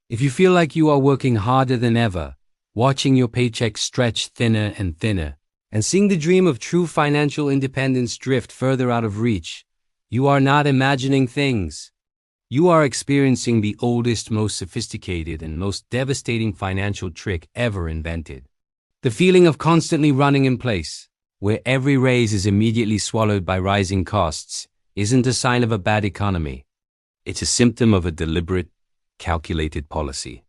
If you feel like you are working harder than ever, watching your paycheck stretch thinner and thinner, and seeing the dream of true financial independence drift further out of reach, you are not imagining things. You are experiencing the oldest, most sophisticated, and most devastating financial trick ever invented. The feeling of constantly running in place, where every raise is immediately swallowed by rising costs, isn't a sign of a bad economy. It's a symptom of a deliberate, calculated policy.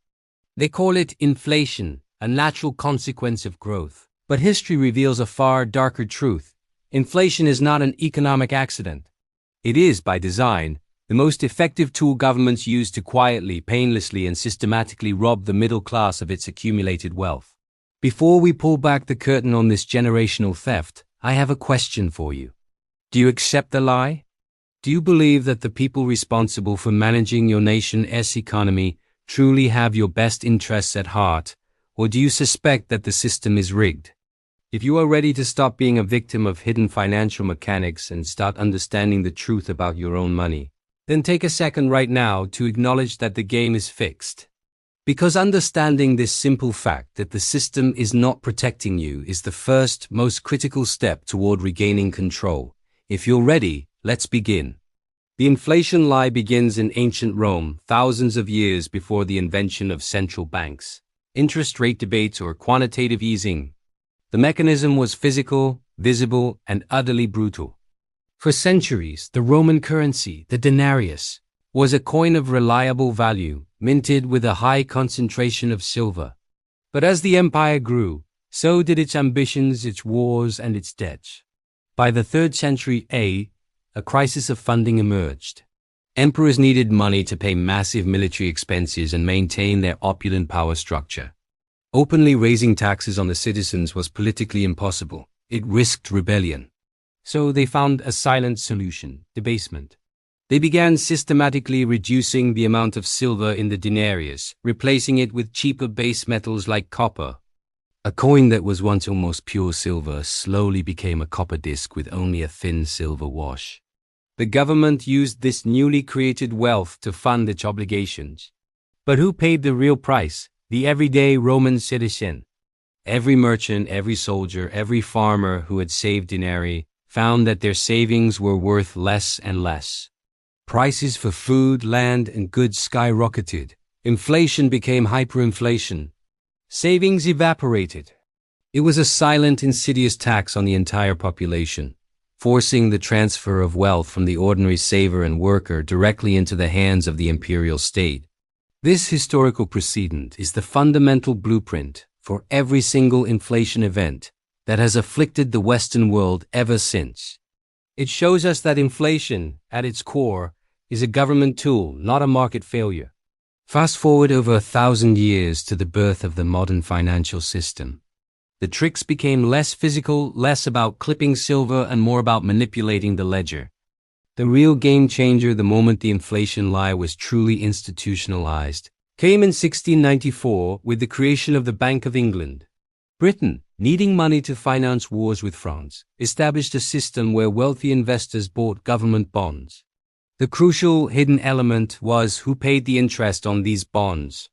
They call it inflation, a natural consequence of growth. But history reveals a far darker truth. Inflation is not an economic accident. It is, by design, the most effective tool governments use to quietly, painlessly, and systematically rob the middle class of its accumulated wealth. Before we pull back the curtain on this generational theft, I have a question for you. Do you accept the lie? Do you believe that the people responsible for managing your nation's economy truly have your best interests at heart, or do you suspect that the system is rigged? If you are ready to stop being a victim of hidden financial mechanics and start understanding the truth about your own money, then take a second right now to acknowledge that the game is fixed. Because understanding this simple fact that the system is not protecting you is the first, most critical step toward regaining control. If you're ready, let's begin. The inflation lie begins in ancient Rome, thousands of years before the invention of central banks, interest rate debates, or quantitative easing. The mechanism was physical, visible, and utterly brutal. For centuries, the Roman currency, the denarius, was a coin of reliable value, minted with a high concentration of silver. But as the empire grew, so did its ambitions, its wars, and its debts. By the 3rd century a crisis of funding emerged. Emperors needed money to pay massive military expenses and maintain their opulent power structure. Openly raising taxes on the citizens was politically impossible. It risked rebellion. So they found a silent solution: debasement. They began systematically reducing the amount of silver in the denarius, replacing it with cheaper base metals like copper. A coin that was once almost pure silver slowly became a copper disc with only a thin silver wash. The government used this newly created wealth to fund its obligations. But who paid the real price? The everyday Roman citizen. Every merchant, every soldier, every farmer who had saved denarii found that their savings were worth less and less. Prices for food, land, and goods skyrocketed. Inflation became hyperinflation. Savings evaporated. It was a silent, insidious tax on the entire population, forcing the transfer of wealth from the ordinary saver and worker directly into the hands of the imperial state. This historical precedent is the fundamental blueprint for every single inflation event that has afflicted the Western world ever since. It shows us that inflation, at its core, is a government tool, not a market failure. Fast forward over 1,000 years to the birth of the modern financial system. The tricks became less physical, less about clipping silver, and more about manipulating the ledger. The real game changer, the moment the inflation lie was truly institutionalized, came in 1694 with the creation of the Bank of England. Britain, needing money to finance wars with France, established a system where wealthy investors bought government bonds. The crucial hidden element was who paid the interest on these bonds.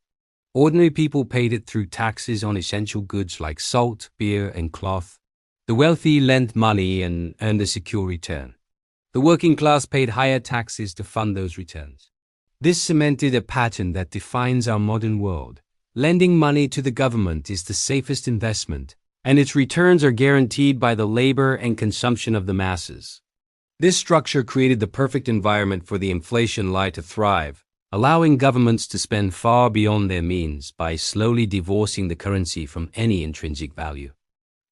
Ordinary people paid it through taxes on essential goods like salt, beer, and cloth. The wealthy lent money and earned a secure return. The working class paid higher taxes to fund those returns. This cemented a pattern that defines our modern world. Lending money to the government is the safest investment, and its returns are guaranteed by the labor and consumption of the masses. This structure created the perfect environment for the inflation lie to thrive, allowing governments to spend far beyond their means by slowly divorcing the currency from any intrinsic value.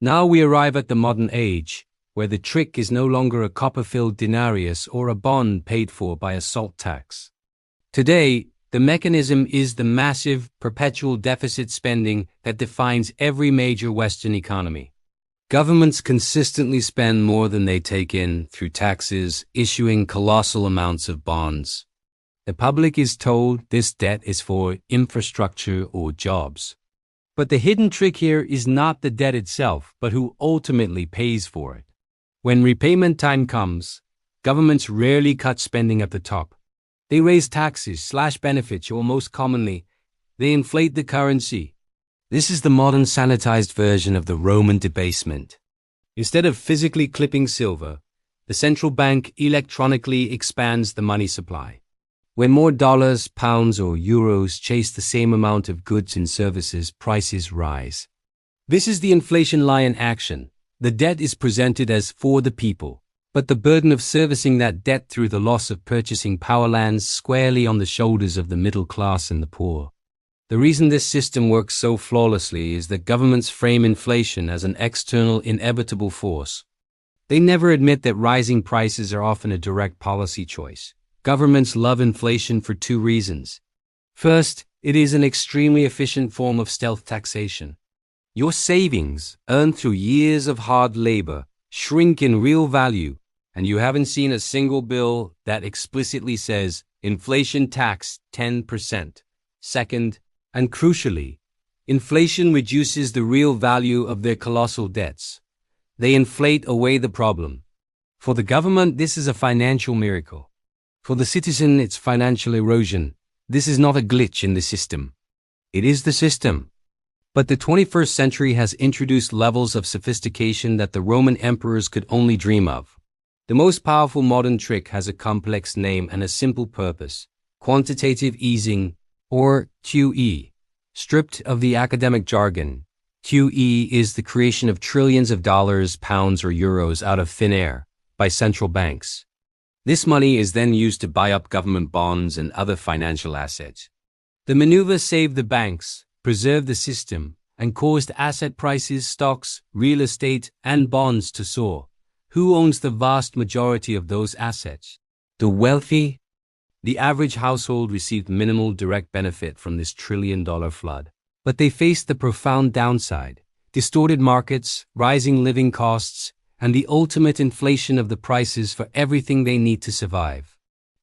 Now we arrive at the modern age, where the trick is no longer a copper-filled denarius or a bond paid for by a salt tax. Today, the mechanism is the massive, perpetual deficit spending that defines every major Western economy. Governments consistently spend more than they take in through taxes, issuing colossal amounts of bonds. The public is told this debt is for infrastructure or jobs. But the hidden trick here is not the debt itself, but who ultimately pays for it. When repayment time comes, governments rarely cut spending at the top. They raise taxes, slash benefits, or most commonly, They inflate the currency. This is the modern sanitized version of the Roman debasement. Instead of physically clipping silver, the central bank electronically expands the money supply. When more dollars, pounds, or euros chase the same amount of goods and services, prices rise. This is the inflation lie in action. The debt is presented as for the people, but the burden of servicing that debt through the loss of purchasing power lands squarely on the shoulders of the middle class and the poor. The reason this system works so flawlessly is that governments frame inflation as an external, inevitable force. They never admit that rising prices are often a direct policy choice. Governments love inflation for two reasons. First, it is an extremely efficient form of stealth taxation. Your savings, earned through years of hard labor, shrink in real value, and you haven't seen a single bill that explicitly says inflation tax 10%. Second, and crucially, inflation reduces the real value of their colossal debts. They inflate away the problem. For the government, this is a financial miracle. For the citizen, it's financial erosion. This is not a glitch in the system. It is the system. But the 21st century has introduced levels of sophistication that the Roman emperors could only dream of. The most powerful modern trick has a complex name and a simple purpose: quantitative easing, or QE. Stripped of the academic jargon, QE is the creation of trillions of dollars, pounds, or euros out of thin air by central banks. This money is then used to buy up government bonds and other financial assets. The maneuver saved the banks, preserved the system, and caused asset prices, stocks, real estate, and bonds to soar. Who owns the vast majority of those assets? The wealthy? The average household received minimal direct benefit from this trillion-dollar flood. But they faced the profound downside: distorted markets, rising living costs, and the ultimate inflation of the prices for everything they need to survive.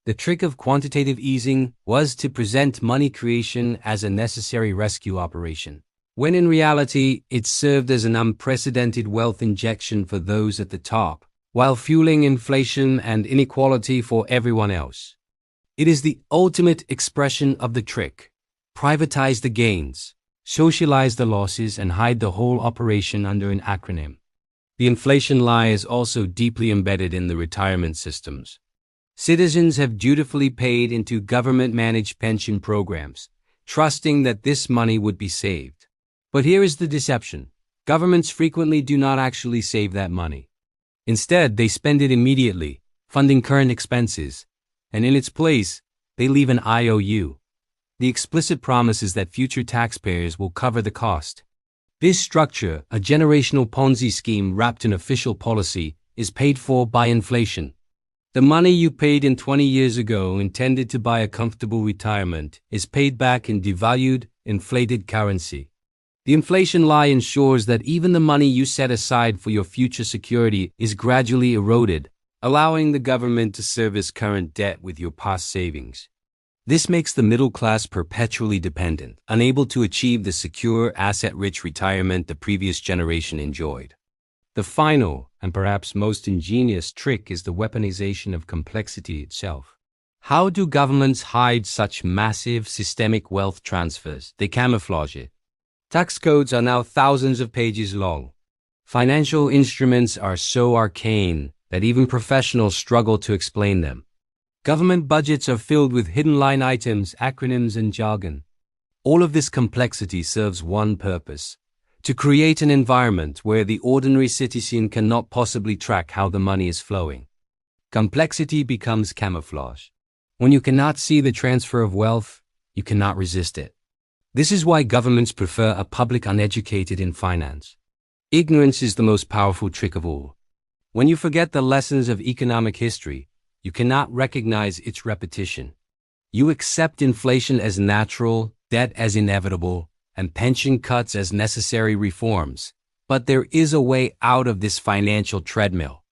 The trick of quantitative easing was to present money creation as a necessary rescue operation, when in reality it served as an unprecedented wealth injection for those at the top, while fueling inflation and inequality for everyone else. It is the ultimate expression of the trick: privatize the gains, socialize the losses, and hide the whole operation under an acronym. The inflation lie is also deeply embedded in the retirement systems. Citizens have dutifully paid into government-managed pension programs, trusting that this money would be saved. But here is the deception: governments frequently do not actually save that money. Instead, they spend it immediately, funding current expenses, and in its place, they leave an IOU. The explicit promise is that future taxpayers will cover the cost. This structure, a generational Ponzi scheme wrapped in official policy, is paid for by inflation. The money you paid in 20 years ago, intended to buy a comfortable retirement, is paid back in devalued, inflated currency. The inflation lie ensures that even the money you set aside for your future security is gradually eroded, allowing the government to service current debt with your past savings. This makes the middle class perpetually dependent, unable to achieve the secure, asset-rich retirement the previous generation enjoyed. The final, and perhaps most ingenious trick is the weaponization of complexity itself. How do governments hide such massive systemic wealth transfers? They camouflage it. Tax codes are now thousands of pages long. Financial instruments are so arcane that even professionals struggle to explain them. Government budgets are filled with hidden line items, acronyms, and jargon. All of this complexity serves one purpose: to create an environment where the ordinary citizen cannot possibly track how the money is flowing. Complexity becomes camouflage. When you cannot see the transfer of wealth, you cannot resist it. This is why governments prefer a public uneducated in finance. Ignorance is the most powerful trick of all. When you forget the lessons of economic history, you cannot recognize its repetition. You accept inflation as natural, debt as inevitable, and pension cuts as necessary reforms. But there is a way out of this financial treadmill.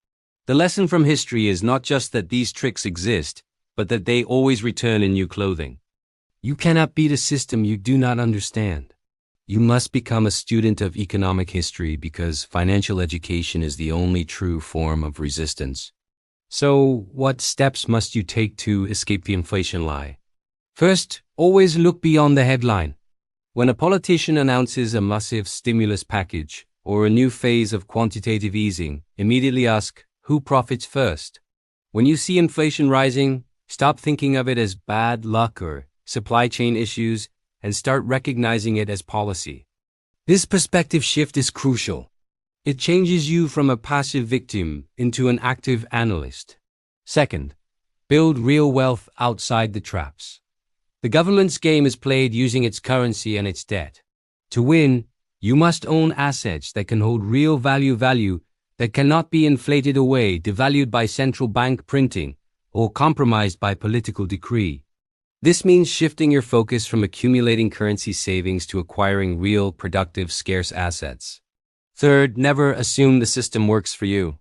The lesson from history is not just that these tricks exist, but that they always return in new clothing. You cannot beat a system you do not understand. You must become a student of economic history because financial education is the only true form of resistance. So, what steps must you take to escape the inflation lie? First, always look beyond the headline. When a politician announces a massive stimulus package or a new phase of quantitative easing, immediately ask, who profits first? When you see inflation rising, stop thinking of it as bad luck or supply chain issues and start recognizing it as policy. This perspective shift is crucial. It changes you from a passive victim into an active analyst. Second, build real wealth outside the traps. The government's game is played using its currency and its debt. To win, you must own assets that can hold real value that cannot be inflated away, devalued by central bank printing, or compromised by political decree. This means shifting your focus from accumulating currency savings to acquiring real, productive, scarce assets. Third, never assume the system works for you.